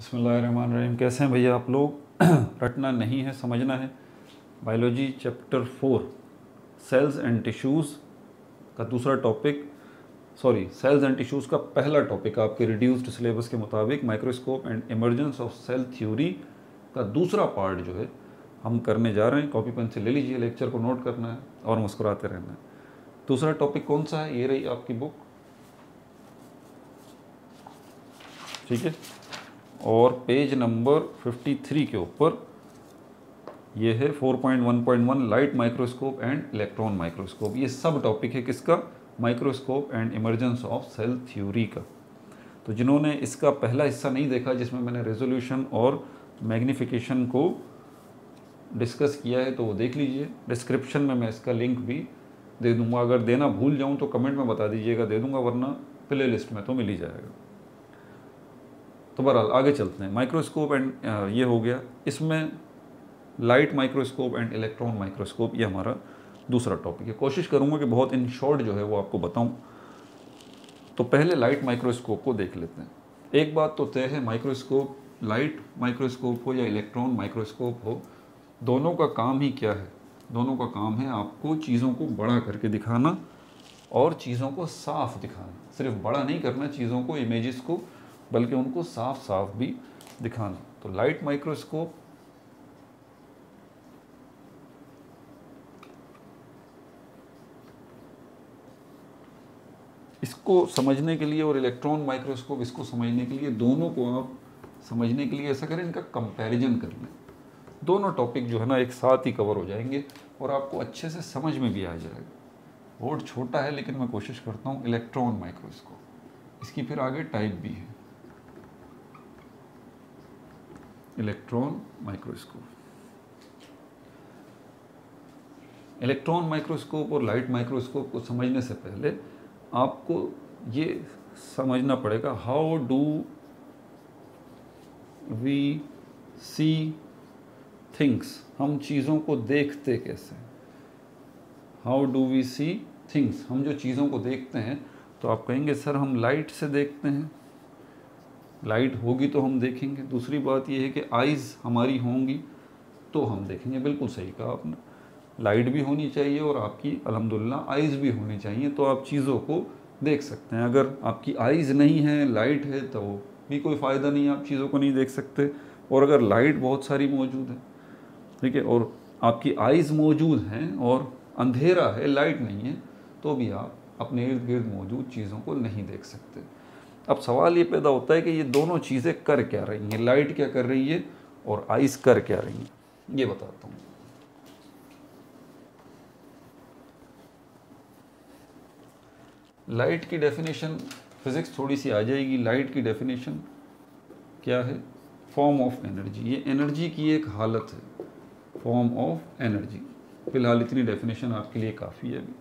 बिस्मिल्लाहिर्रहमानिर्रहीम। कैसे हैं भैया आप लोग? रटना नहीं है, समझना है। Biology chapter 4 cells and tissues का दूसरा टॉपिक, सेल्स एंड टिश्यूज़ का पहला टॉपिक आपके रिड्यूस्ड सिलेबस के मुताबिक microscope and emergence of cell theory का दूसरा पार्ट जो है हम करने जा रहे हैं। कॉपी पेन से ले लीजिए, लेक्चर को नोट करना है और मुस्कुराते रहना है। दूसरा टॉपिक कौन सा है? ये रही आपकी बुक, ठीक है। और पेज नंबर 53 के ऊपर ये है 4.1.1 light microscope and electron microscope. ये सब टॉपिक है किसका? Microscope and emergence of cell theory का। तो जिन्होंने इसका पहला हिस्सा नहीं देखा, जिसमें मैंने रेजोल्यूशन और मैग्नीफिकेशन को डिस्कस किया है, तो वो देख लीजिए। डिस्क्रिप्शन में मैं इसका लिंक भी दे दूंगा। अगर देना भूल जाऊं तो कमेंट में बता दीजिएगा, दे दूंगा, वरना प्ले लिस्ट में तो मिल ही जाएगा। तो बहरहाल आगे चलते हैं। माइक्रोस्कोप एंड ये हो गया। इसमें light microscope and electron microscope, ये हमारा दूसरा टॉपिक है। कोशिश करूंगा कि बहुत इन शॉर्ट जो है वो आपको बताऊं। तो पहले लाइट माइक्रोस्कोप को देख लेते हैं। एक बात तो तय है, माइक्रोस्कोप लाइट माइक्रोस्कोप हो या इलेक्ट्रॉन माइक्रोस्कोप हो, दोनों का काम ही क्या है? दोनों का काम है आपको चीज़ों को बड़ा करके दिखाना और चीज़ों को साफ दिखाना। सिर्फ बड़ा नहीं करना चीज़ों को, इमेजेस को, बल्कि उनको साफ साफ भी दिखाना। तो लाइट माइक्रोस्कोप इसको समझने के लिए और इलेक्ट्रॉन माइक्रोस्कोप इसको समझने के लिए, दोनों को आप समझने के लिए ऐसा करें, इनका कंपैरिजन कर लें। दोनों टॉपिक जो है ना एक साथ ही कवर हो जाएंगे और आपको अच्छे से समझ में भी आ जाएगा। बोर्ड छोटा है लेकिन मैं कोशिश करता हूँ। इलेक्ट्रॉन माइक्रोस्कोप, इसकी फिर आगे टाइप भी है, इलेक्ट्रॉन माइक्रोस्कोप। इलेक्ट्रॉन माइक्रोस्कोप और लाइट माइक्रोस्कोप को समझने से पहले आपको ये समझना पड़ेगा, how do we see things. हम चीज़ों को देखते कैसे? How do we see things, हम जो चीज़ों को देखते हैं, तो आप कहेंगे सर हम लाइट से देखते हैं। लाइट होगी तो हम देखेंगे। दूसरी बात यह है कि आइज़ हमारी होंगी तो हम देखेंगे। बिल्कुल सही कहा आपने, लाइट भी होनी चाहिए और आपकी अल्हम्दुलिल्लाह आइज़ भी होनी चाहिए, तो आप चीज़ों को देख सकते हैं। अगर आपकी आइज़ नहीं है, लाइट है, तो भी कोई फ़ायदा नहीं, आप चीज़ों को नहीं देख सकते। और अगर लाइट बहुत सारी मौजूद है, ठीक है, और आपकी आइज़ मौजूद हैं और अंधेरा है, लाइट नहीं है, तो भी आप अपने इर्द गिर्द मौजूद चीज़ों को नहीं देख सकते। अब सवाल ये पैदा होता है कि ये दोनों चीज़ें कर क्या रही हैं? लाइट क्या कर रही है और आइज़ कर क्या रही हैं? ये बताता हूँ। लाइट की डेफिनेशन, फिज़िक्स थोड़ी सी आ जाएगी। लाइट की डेफिनेशन क्या है? Form of energy. ये एनर्जी की एक हालत है, फॉर्म ऑफ एनर्जी। फिलहाल इतनी डेफिनेशन आपके लिए काफ़ी है अभी।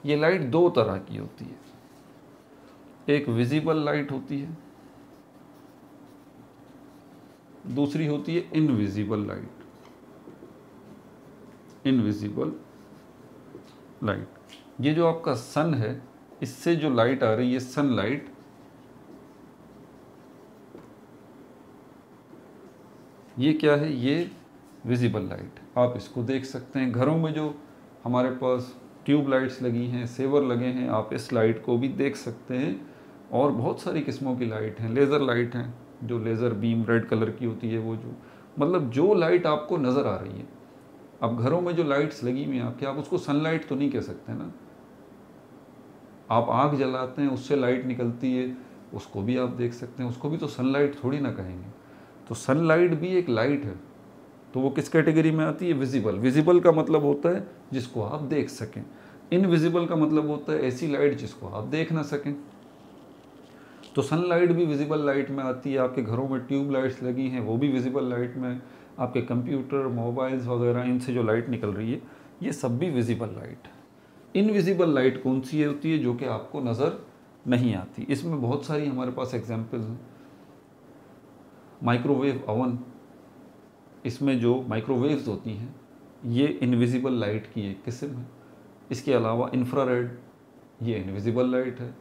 ये लाइट दो तरह की होती है, एक विजिबल लाइट होती है, दूसरी होती है इनविजिबल लाइट। इनविजिबल लाइट, ये जो आपका सन है, इससे जो लाइट आ रही है सनलाइट, ये क्या है? ये विजिबल लाइट। आप इसको देख सकते हैं। घरों में जो हमारे पास ट्यूब लाइट्स लगी हैं, सेवर लगे हैं, आप इस लाइट को भी देख सकते हैं। और बहुत सारी किस्मों की लाइट हैं। लेज़र लाइट हैं, जो लेज़र बीम रेड कलर की होती है, वो जो मतलब जो लाइट आपको नज़र आ रही है। अब घरों में जो लाइट्स लगी हुई हैं आपके, आप उसको सनलाइट तो नहीं कह सकते ना। आप आग जलाते हैं, उससे लाइट निकलती है, उसको भी आप देख सकते हैं, उसको भी तो सनलाइट थोड़ी ना कहेंगे। तो सनलाइट भी एक लाइट है, तो वो किस कैटेगरी में आती है? विजिबल। विजिबल का मतलब होता है जिसको आप देख सकें। इनविजिबल का मतलब होता है ऐसी लाइट जिसको आप देख ना सकें। तो सनलाइट भी विजिबल लाइट में आती है। आपके घरों में ट्यूब लाइट्स लगी हैं, वो भी विजिबल लाइट में। आपके कंप्यूटर, मोबाइल्स वगैरह, इनसे जो लाइट निकल रही है, ये सब भी विजिबल लाइट है। इनविजिबल लाइट कौन सी होती है? जो कि आपको नज़र नहीं आती। इसमें बहुत सारी हमारे पास एग्जाम्पल हैं। माइक्रोवेव ओवन, इसमें जो माइक्रोवेव्स होती हैं, ये इनविजिबल लाइट की एक किस्म है। इसके अलावा इंफ्रारेड, ये इनविजिबल लाइट है।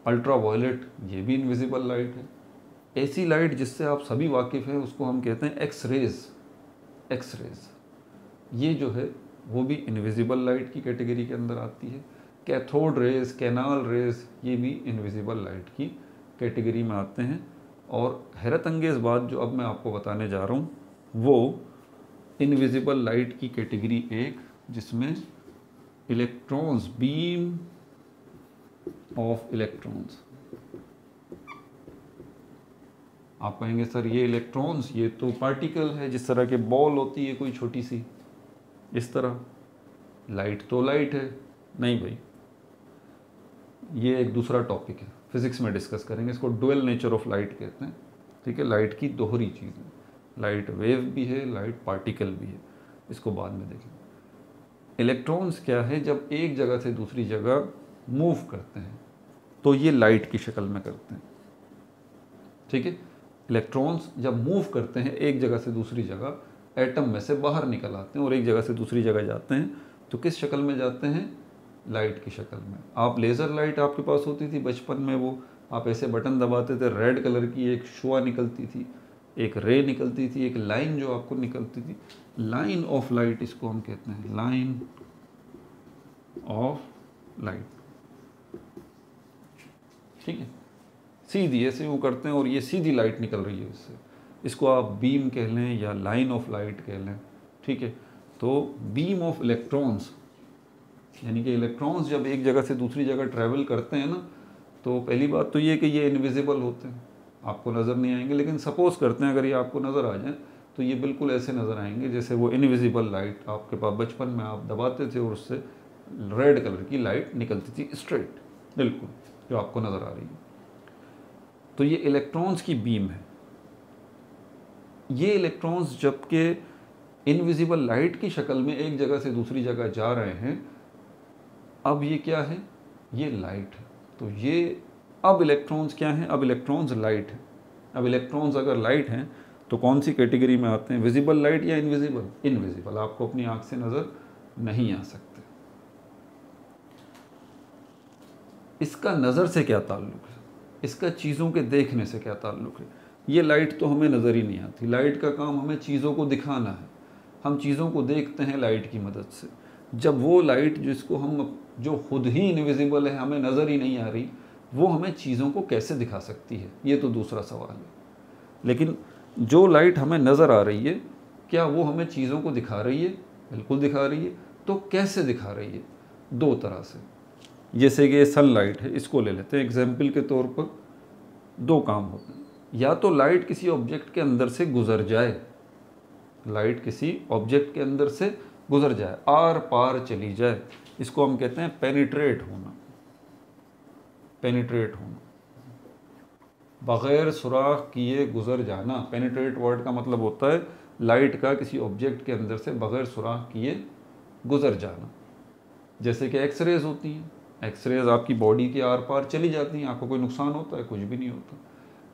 अल्ट्रा वायलेट, ये भी इनविजिबल लाइट है। ऐसी लाइट जिससे आप सभी वाकिफ़ हैं उसको हम कहते हैं एक्स रेज। ये जो है वो भी इनविजिबल लाइट की कैटेगरी के अंदर आती है। कैथोड रेज, कैनाल रेज, ये भी इनविजिबल लाइट की कैटेगरी में आते हैं। और हैरत अंगेज़ बात जो अब मैं आपको बताने जा रहा हूँ वो इनविजिबल लाइट की कैटेगरी एक, जिसमें इलेक्ट्रॉन्स, बीम ऑफ इलेक्ट्रॉन्स। आप कहेंगे सर ये इलेक्ट्रॉन्स, ये तो पार्टिकल है, जिस तरह के बॉल होती है कोई छोटी सी, इस तरह। लाइट तो लाइट है। नहीं भाई, ये एक दूसरा टॉपिक है, फिजिक्स में डिस्कस करेंगे। इसको डुअल नेचर ऑफ लाइट कहते हैं। ठीक है, लाइट की दोहरी चीज़ है, लाइट वेव भी है, लाइट पार्टिकल भी है, इसको बाद में देखेंगे। इलेक्ट्रॉन्स क्या है, जब एक जगह से दूसरी जगह मूव करते हैं तो ये लाइट की शक्ल में करते हैं। ठीक है, इलेक्ट्रॉन्स जब मूव करते हैं एक जगह से दूसरी जगह, एटम में से बाहर निकल आते हैं और एक जगह से दूसरी जगह जाते हैं, तो किस शक्ल में जाते हैं? लाइट की शक्ल में। आप लेज़र लाइट आपके पास होती थी बचपन में, वो आप ऐसे बटन दबाते थे, रेड कलर की एक शुआ निकलती थी, एक रे निकलती थी, एक लाइन जो आपको निकलती थी, लाइन ऑफ लाइट इसको हम कहते हैं, लाइन ऑफ लाइट। ठीक है, सीधी ऐसे वो करते हैं और ये सीधी लाइट निकल रही है इससे, इसको आप बीम कह लें या लाइन ऑफ लाइट कह लें। ठीक है, तो बीम ऑफ इलेक्ट्रॉन्स, यानी कि इलेक्ट्रॉन्स जब एक जगह से दूसरी जगह ट्रैवल करते हैं ना, तो पहली बात तो ये कि ये इनविजिबल होते हैं, आपको नज़र नहीं आएंगे। लेकिन सपोज करते हैं अगर ये आपको नज़र आ जाए तो ये बिल्कुल ऐसे नज़र आएंगे जैसे वो इनविजिबल लाइट आपके पास बचपन में आप दबाते थे और उससे रेड कलर की लाइट निकलती थी स्ट्रेट, बिल्कुल जो आपको नज़र आ रही है। तो ये इलेक्ट्रॉन्स की बीम है। ये इलेक्ट्रॉन्स जबकि इनविजिबल लाइट की शक्ल में एक जगह से दूसरी जगह जा रहे हैं, अब ये क्या है? ये लाइट है। तो ये अब इलेक्ट्रॉन्स क्या हैं? अब इलेक्ट्रॉन्स लाइट है। अब इलेक्ट्रॉन्स अगर लाइट हैं तो कौन सी कैटेगरी में आते हैं? विजिबल लाइट या इनविजिबल? इनविजिबल, आपको अपनी आंख से नज़र नहीं आ सकते। इसका नज़र से क्या ताल्लुक़ है? इसका चीज़ों के देखने से क्या ताल्लुक़ है? ये लाइट तो हमें नज़र ही नहीं आती। लाइट का काम हमें चीज़ों को दिखाना है, हम चीज़ों को देखते हैं लाइट की मदद से। जब वो लाइट जिसको हम, जो खुद ही इनविजिबल है, हमें नज़र ही नहीं आ रही, वो हमें चीज़ों को कैसे दिखा सकती है? ये तो दूसरा सवाल है। लेकिन जो लाइट हमें नज़र आ रही है, क्या वो हमें चीज़ों को दिखा रही है? बिल्कुल दिखा रही है। तो कैसे दिखा रही है? दो तरह से। जैसे कि सनलाइट है, इसको ले लेते हैं एग्जाम्पल के तौर पर। दो काम होते हैं, या तो लाइट किसी ऑब्जेक्ट के अंदर से गुजर जाए, लाइट किसी ऑब्जेक्ट के अंदर से गुजर जाए, आर पार चली जाए, इसको हम कहते हैं पेनिट्रेट होना। पेनिट्रेट होना, बग़ैर सुराख किए गुजर जाना। पेनिट्रेट वर्ड का मतलब होता है लाइट का किसी ऑब्जेक्ट के अंदर से बग़ैर सुराख किए गुजर जाना। जैसे कि एक्सरेज होती हैं, एक्सरेज आपकी बॉडी के आर पार चली जाती हैं, आपको कोई नुकसान होता है? कुछ भी नहीं होता।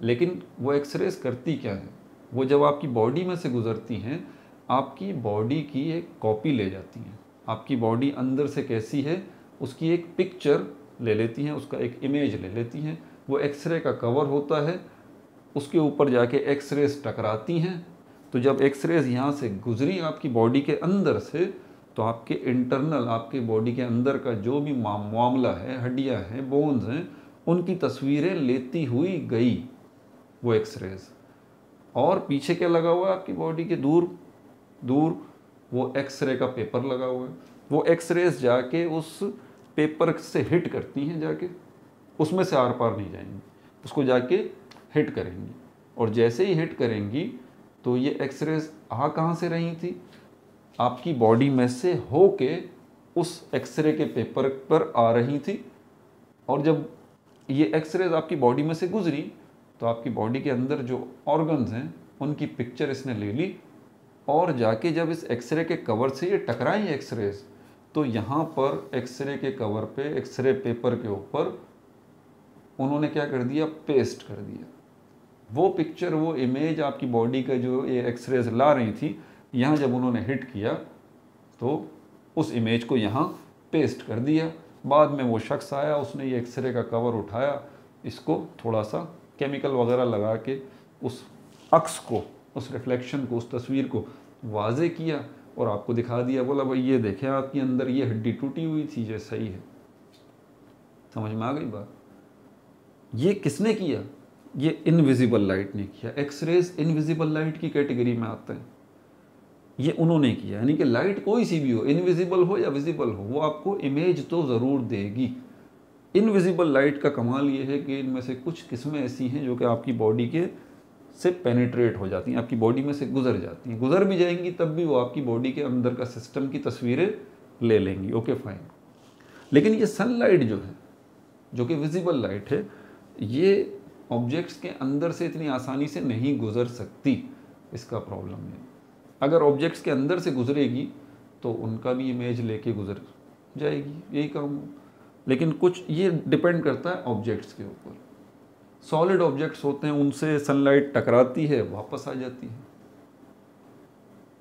लेकिन वो एक्सरेज करती क्या है? वो जब आपकी बॉडी में से गुजरती हैं, आपकी बॉडी की एक कॉपी ले जाती हैं। आपकी बॉडी अंदर से कैसी है उसकी एक पिक्चर ले लेती हैं, उसका एक इमेज ले लेती हैं। वो एक्सरे का कवर होता है, उसके ऊपर जाके एक्सरेज टकराती हैं। तो जब एक्सरेज यहाँ से गुजरी आपकी बॉडी के अंदर से, तो आपके इंटरनल, आपके बॉडी के अंदर का जो भी मामला है, हड्डियाँ हैं, बोन्स हैं, उनकी तस्वीरें लेती हुई गई वो एक्सरेज। और पीछे क्या लगा हुआ है आपकी बॉडी के दूर दूर? वो एक्सरे का पेपर लगा हुआ है। वो एक्सरेज जाके उस पेपर से हिट करती हैं, जाके उसमें से आर पार नहीं जाएंगी, उसको जाके हिट करेंगी। और जैसे ही हिट करेंगी तो ये एक्सरेज आ कहाँ से रही थी? आपकी बॉडी में से होके उस एक्सरे के पेपर पर आ रही थी। और जब ये एक्सरेज आपकी बॉडी में से गुजरी तो आपकी बॉडी के अंदर जो ऑर्गन्स हैं उनकी पिक्चर इसने ले ली, और जाके जब इस एक्सरे के कवर से ये टकराई एक्सरेज, तो यहाँ पर एक्सरे के कवर पे, एक्सरे पेपर के ऊपर उन्होंने क्या कर दिया? पेस्ट कर दिया। वो पिक्चर, वो इमेज आपकी बॉडी का जो ये एक्सरेज ला रही थी, यहाँ जब उन्होंने हिट किया तो उस इमेज को यहाँ पेस्ट कर दिया। बाद में वो शख्स आया, उसने ये एक्सरे का कवर उठाया, इसको थोड़ा सा केमिकल वगैरह लगा के उस अक्स को, उस रिफ्लेक्शन को, उस तस्वीर को वाज़े किया और आपको दिखा दिया, बोला भाई ये देखें आपके अंदर ये हड्डी टूटी हुई थी, ये सही है। समझ में आ गई बात? ये किसने किया? ये इनविजिबल लाइट ने किया। एक्सरेज इनविजिबल लाइट की कैटेगरी में आते हैं, ये उन्होंने किया। यानी कि लाइट कोई सी भी हो, इनविजिबल हो या विजिबल हो, वो आपको इमेज तो ज़रूर देगी। इनविजिबल लाइट का कमाल ये है कि इनमें से कुछ किस्में ऐसी हैं जो कि आपकी बॉडी के से पेनिट्रेट हो जाती हैं, आपकी बॉडी में से गुजर जाती हैं। गुजर भी जाएंगी तब भी वो आपकी बॉडी के अंदर का सिस्टम की तस्वीरें ले लेंगी। Okay fine. लेकिन ये सनलाइट जो है, जो कि विजिबल लाइट है, ये ऑब्जेक्ट्स के अंदर से इतनी आसानी से नहीं गुजर सकती। इसका प्रॉब्लम है, अगर ऑब्जेक्ट्स के अंदर से गुजरेगी तो उनका भी इमेज लेके गुजर जाएगी, यही काम हो। लेकिन कुछ ये डिपेंड करता है ऑब्जेक्ट्स के ऊपर। सॉलिड ऑब्जेक्ट्स होते हैं, उनसे सनलाइट टकराती है, वापस आ जाती है।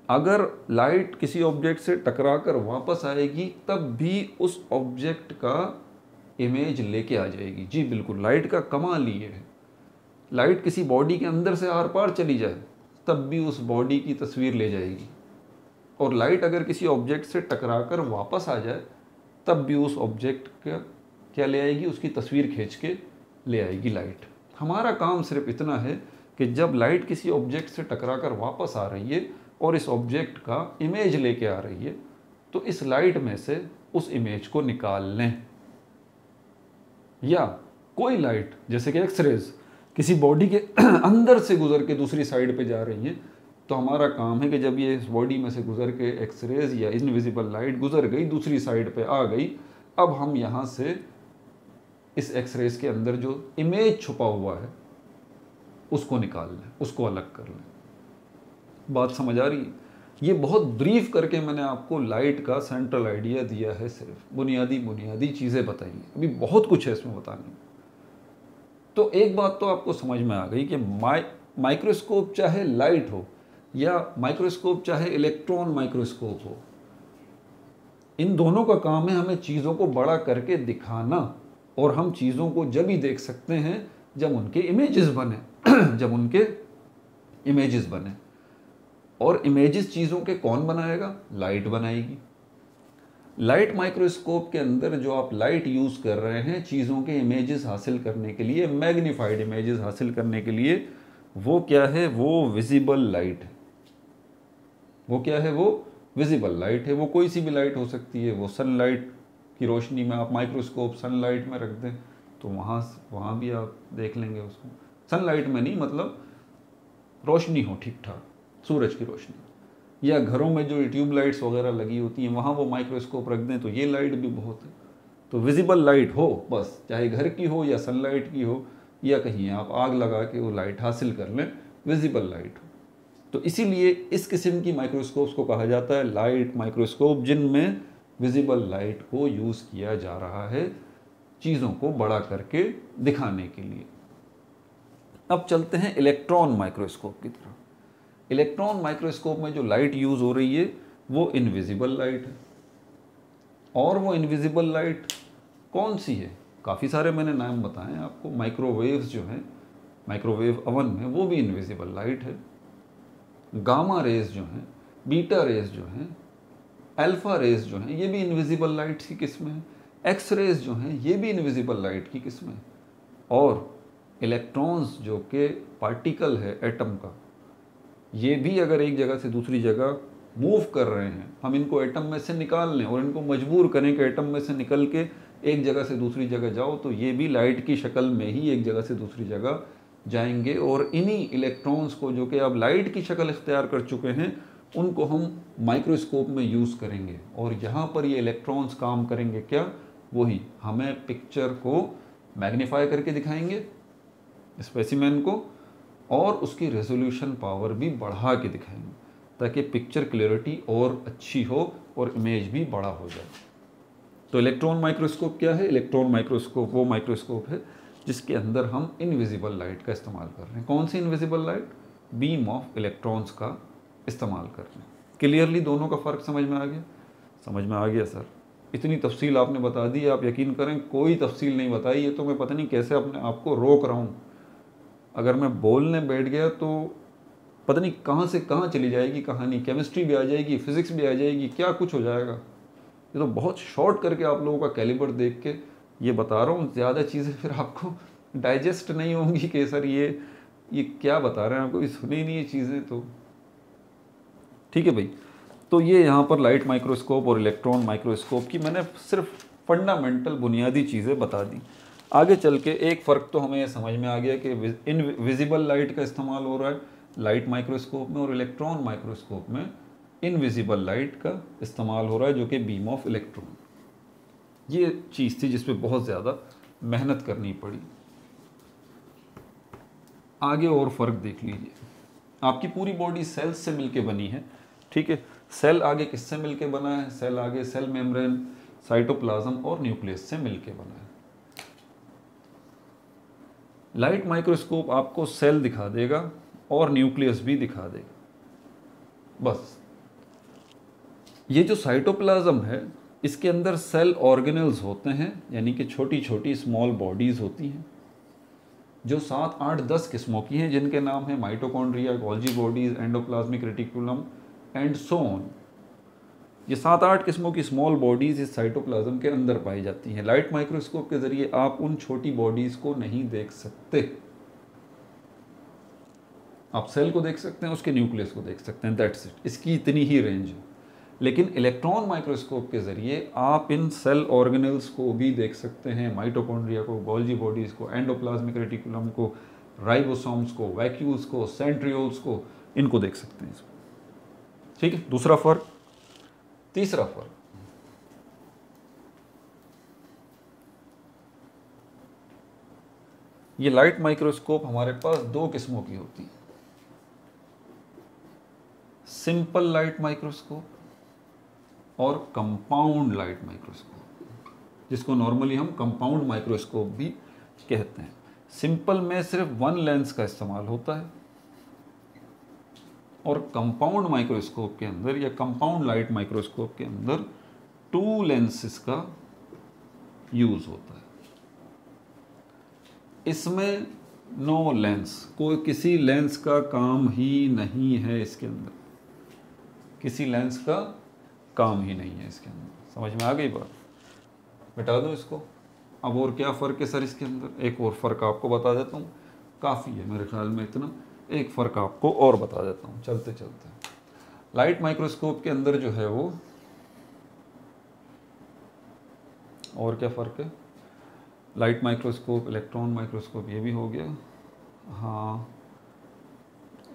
अगर लाइट किसी ऑब्जेक्ट से टकरा कर वापस आएगी तब भी उस ऑब्जेक्ट का इमेज लेके आ जाएगी। जी बिल्कुल, लाइट का कमाल ये है। लाइट किसी बॉडी के अंदर से आर पार चली जाए तब भी उस बॉडी की तस्वीर ले जाएगी, और लाइट अगर किसी ऑब्जेक्ट से टकरा कर वापस आ जाए तब भी उस ऑब्जेक्ट का क्या ले आएगी, उसकी तस्वीर खींच के ले आएगी लाइट। हमारा काम सिर्फ इतना है कि जब लाइट किसी ऑब्जेक्ट से टकरा कर वापस आ रही है और इस ऑब्जेक्ट का इमेज लेके आ रही है, तो इस लाइट में से उस इमेज को निकाल लें। या कोई लाइट जैसे कि एक्सरेज किसी बॉडी के अंदर से गुजर के दूसरी साइड पे जा रही है, तो हमारा काम है कि जब ये इस बॉडी में से गुजर के एक्सरेज या इनविजिबल लाइट गुजर गई, दूसरी साइड पे आ गई, अब हम यहाँ से इस एक्सरेज के अंदर जो इमेज छुपा हुआ है उसको निकाल लें, उसको अलग कर लें। बात समझ आ रही है? ये बहुत ब्रीफ करके मैंने आपको लाइट का सेंट्रल आइडिया दिया है, सिर्फ बुनियादी चीज़ें बताई हैं। अभी बहुत कुछ है इसमें बताने। तो एक बात तो आपको समझ में आ गई कि माइक्रोस्कोप चाहे लाइट हो या माइक्रोस्कोप चाहे इलेक्ट्रॉन माइक्रोस्कोप हो, इन दोनों का काम है हमें चीज़ों को बड़ा करके दिखाना, और हम चीज़ों को जब ही देख सकते हैं जब उनके इमेजेस बने जब उनके इमेजेस बने। और इमेजेस चीज़ों के कौन बनाएगा? लाइट बनाएगी। लाइट माइक्रोस्कोप के अंदर जो आप लाइट यूज़ कर रहे हैं चीज़ों के इमेजेस हासिल करने के लिए, मैग्नीफाइड इमेजेस हासिल करने के लिए, वो क्या है? वो विजिबल लाइट है। वो क्या है? वो विजिबल लाइट है। वो कोई सी भी लाइट हो सकती है। वो सनलाइट की रोशनी में आप माइक्रोस्कोप सनलाइट में रख दें तो वहाँ भी आप देख लेंगे उसको। सनलाइट में नहीं, मतलब रोशनी हो ठीक ठाक, सूरज की रोशनी, या घरों में जो ट्यूबलाइट्स वगैरह लगी होती हैं वहाँ वो माइक्रोस्कोप रख दें तो ये लाइट भी बहुत है। तो विजिबल लाइट हो बस, चाहे घर की हो या सनलाइट की हो या कहीं आप आग लगा के वो लाइट हासिल कर लें, विजिबल लाइट हो। तो इसीलिए इस किस्म की माइक्रोस्कोप्स को कहा जाता है लाइट माइक्रोस्कोप, जिनमें विजिबल लाइट को यूज़ किया जा रहा है चीज़ों को बड़ा करके दिखाने के लिए। अब चलते हैं इलेक्ट्रॉन माइक्रोस्कोप की तरफ। इलेक्ट्रॉन माइक्रोस्कोप में जो लाइट यूज़ हो रही है वो इनविजिबल लाइट है। और वो इनविजिबल लाइट कौन सी है? काफ़ी सारे मैंने नाम बताए आपको। माइक्रोवेव्स जो हैं, माइक्रोवेव अवन में, वो भी इनविजिबल लाइट है। गामा रेज जो हैं, बीटा रेज जो हैं, अल्फा रेज जो हैं, ये भी इनविजिबल लाइट की किस्म है। एक्स रेज जो हैं, ये भी इनविजिबल लाइट की किस्म है। और इलेक्ट्रॉन्स जो कि पार्टिकल है एटम का, ये भी अगर एक जगह से दूसरी जगह मूव कर रहे हैं, हम इनको एटम में से निकाल लें और इनको मजबूर करें कि एटम में से निकल के एक जगह से दूसरी जगह जाओ, तो ये भी लाइट की शक्ल में ही एक जगह से दूसरी जगह जाएंगे। और इन्हीं इलेक्ट्रॉन्स को जो कि अब लाइट की शक्ल इख्तियार कर चुके हैं, उनको हम माइक्रोस्कोप में यूज़ करेंगे। और यहाँ पर ये इलेक्ट्रॉन्स काम करेंगे क्या? वही हमें पिक्चर को मैग्नीफाई करके दिखाएंगे, स्पेसिमेन को, और उसकी रेजोल्यूशन पावर भी बढ़ा के दिखाएंगे ताकि पिक्चर क्लियरिटी और अच्छी हो और इमेज भी बड़ा हो जाए। तो इलेक्ट्रॉन माइक्रोस्कोप क्या है? इलेक्ट्रॉन माइक्रोस्कोप वो माइक्रोस्कोप है जिसके अंदर हम इनविजिबल लाइट का इस्तेमाल कर रहे हैं। कौन सी invisible light? Beam of electrons का इस्तेमाल कर रहे हैं। क्लियरली दोनों का फ़र्क समझ में आ गया? समझ में आ गया सर। इतनी तफसील आपने बता दी, आप यकीन करें कोई तफसील नहीं बताई। ये तो मैं पता नहीं कैसे अपने आपको रोक रहा हूँ। अगर मैं बोलने बैठ गया तो पता नहीं कहाँ से कहाँ चली जाएगी कहानी, केमिस्ट्री भी आ जाएगी, फिजिक्स भी आ जाएगी, क्या कुछ हो जाएगा। ये तो बहुत शॉर्ट करके आप लोगों का कैलिबर देख के ये बता रहा हूँ। ज़्यादा चीज़ें फिर आपको डाइजेस्ट नहीं होंगी कि सर ये क्या बता रहे हैं आपको, ये सुनी ही नहीं ये चीज़ें। तो ठीक है भाई, तो ये यहाँ पर लाइट माइक्रोस्कोप और इलेक्ट्रॉन माइक्रोस्कोप की मैंने सिर्फ फंडामेंटल बुनियादी चीज़ें बता दी। आगे चल के एक फ़र्क तो हमें ये समझ में आ गया कि इनविजिबल लाइट का इस्तेमाल हो रहा है लाइट माइक्रोस्कोप में, और इलेक्ट्रॉन माइक्रोस्कोप में इनविजिबल लाइट का इस्तेमाल हो रहा है जो कि बीम ऑफ इलेक्ट्रॉन। ये चीज़ थी जिसपे बहुत ज़्यादा मेहनत करनी पड़ी। आगे और फ़र्क देख लीजिए। आपकी पूरी बॉडी सेल्स से मिलके बनी है, ठीक है। सेल आगे किससे मिलके बना है? सेल आगे सेल मेम्ब्रेन, साइटोप्लाज्म और न्यूक्लियस से मिलके बना है। लाइट माइक्रोस्कोप आपको सेल दिखा देगा और न्यूक्लियस भी दिखा देगा, बस। ये जो साइटोप्लाज्म है इसके अंदर सेल ऑर्गेनल्स होते हैं, यानी कि छोटी छोटी स्मॉल बॉडीज़ होती हैं जो 7, 8, 10 किस्मों की हैं, जिनके नाम है mitochondria, Golgi bodies, endoplasmic reticulum and so on. ये 7, 8 किस्मों की स्मॉल बॉडीज़ इस साइटोप्लाज्म के अंदर पाई जाती हैं। लाइट माइक्रोस्कोप के ज़रिए आप उन छोटी बॉडीज़ को नहीं देख सकते। आप सेल को देख सकते हैं, उसके न्यूक्लियस को देख सकते हैं, दैट्स इट। इसकी इतनी ही रेंज है। लेकिन इलेक्ट्रॉन माइक्रोस्कोप के ज़रिए आप इन सेल ऑर्गेनल्स को भी देख सकते हैं, माइटोकॉन्ड्रिया को, गोल्जी बॉडीज़ को, एंडोप्लाज्मिक रेटिकुलम को, राइबोसोम्स को, वैक्यूल्स को, सेंट्रियोल्स को, इनको देख सकते हैं। ठीक है, दूसरा फ़र्क। तीसरा फ़र्क, ये लाइट माइक्रोस्कोप हमारे पास 2 किस्मों की होती है। सिंपल लाइट माइक्रोस्कोप और कंपाउंड लाइट माइक्रोस्कोप, जिसको नॉर्मली हम कंपाउंड माइक्रोस्कोप भी कहते हैं। सिंपल में सिर्फ 1 लेंस का इस्तेमाल होता है, और कंपाउंड माइक्रोस्कोप के अंदर या कंपाउंड लाइट माइक्रोस्कोप के अंदर 2 लेंसेस का यूज होता है। इसमें नो लेंस, कोई किसी लेंस का काम ही नहीं है इसके अंदर, किसी लेंस का काम ही नहीं है इसके अंदर। समझ में आ गई बात? मिटा दो इसको। अब और क्या फ़र्क है सर इसके अंदर? एक और फ़र्क आपको बता देता हूँ, काफ़ी है मेरे ख्याल में इतना। एक फ़र्क आपको और बता देता हूँ चलते चलते। लाइट माइक्रोस्कोप के अंदर जो है वो, और क्या फ़र्क है? लाइट माइक्रोस्कोप, इलेक्ट्रॉन माइक्रोस्कोप, ये भी हो गया। हाँ,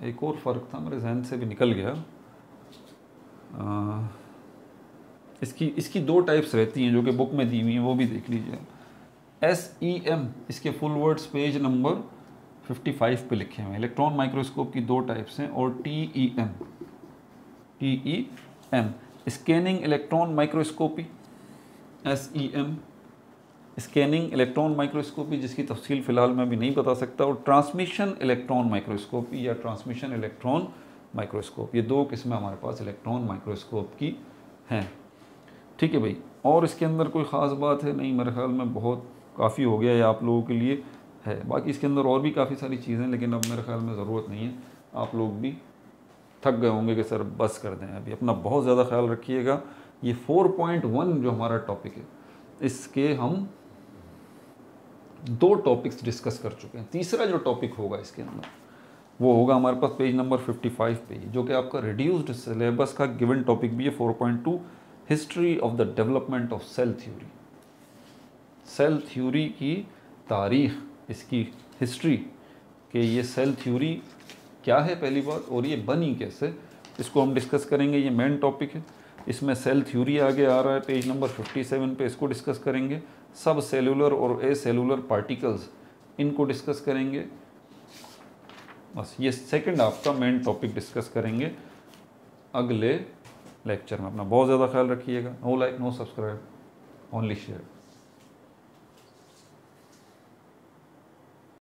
एक और फ़र्क था मेरे जहन से भी निकल गया। इसकी 2 टाइप्स रहती हैं जो कि बुक में दी हुई हैं, वो भी देख लीजिए। SEM, इसके फुल वर्ड्स पेज नंबर 55 पे लिखे हुए हैं। इलेक्ट्रॉन माइक्रोस्कोप की 2 टाइप्स हैं। और TEM scanning electron microscopy, SEM scanning electron microscopy, जिसकी तफसील फ़िलहाल मैं भी नहीं बता सकता। और ट्रांसमिशन इलेक्ट्रॉन माइक्रोस्कोपी या ट्रांसमिशन इलेक्ट्रॉन माइक्रोस्कोप, ये 2 किस्में हमारे पास इलेक्ट्रॉन माइक्रोस्कोप की हैं। ठीक है भाई, और इसके अंदर कोई ख़ास बात है नहीं, मेरे ख्याल में बहुत काफ़ी हो गया है आप लोगों के लिए है। बाकी इसके अंदर और भी काफ़ी सारी चीज़ें, लेकिन अब मेरे ख्याल में ज़रूरत नहीं है। आप लोग भी थक गए होंगे कि सर बस कर दें अभी। अपना बहुत ज़्यादा ख्याल रखिएगा। ये 4.1 जो हमारा टॉपिक है, इसके हम 2 टॉपिक्स डिस्कस कर चुके हैं। तीसरा जो टॉपिक होगा इसके अंदर वो होगा हमारे पास पेज नंबर 55 पे, जो कि आपका रिड्यूस्ड सिलेबस का गिवन टॉपिक भी है 4.2, history of the development of cell theory. Cell theory की तारीख, इसकी हिस्ट्री, कि ये सेल थ्योरी क्या है पहली बात, और ये बनी कैसे, इसको हम डिस्कस करेंगे। ये मेन टॉपिक है। इसमें सेल थ्योरी आगे आ रहा है पेज नंबर 57 पे, इसको डिस्कस करेंगे। सब सेलुलर और ए सेलुलर पार्टिकल्स, इनको डिस्कस करेंगे। बस ये सेकंड आपका मेन टॉपिक डिस्कस करेंगे अगले लेक्चर में। अपना बहुत ज़्यादा ख्याल रखिएगा। No like, no subscribe, only share.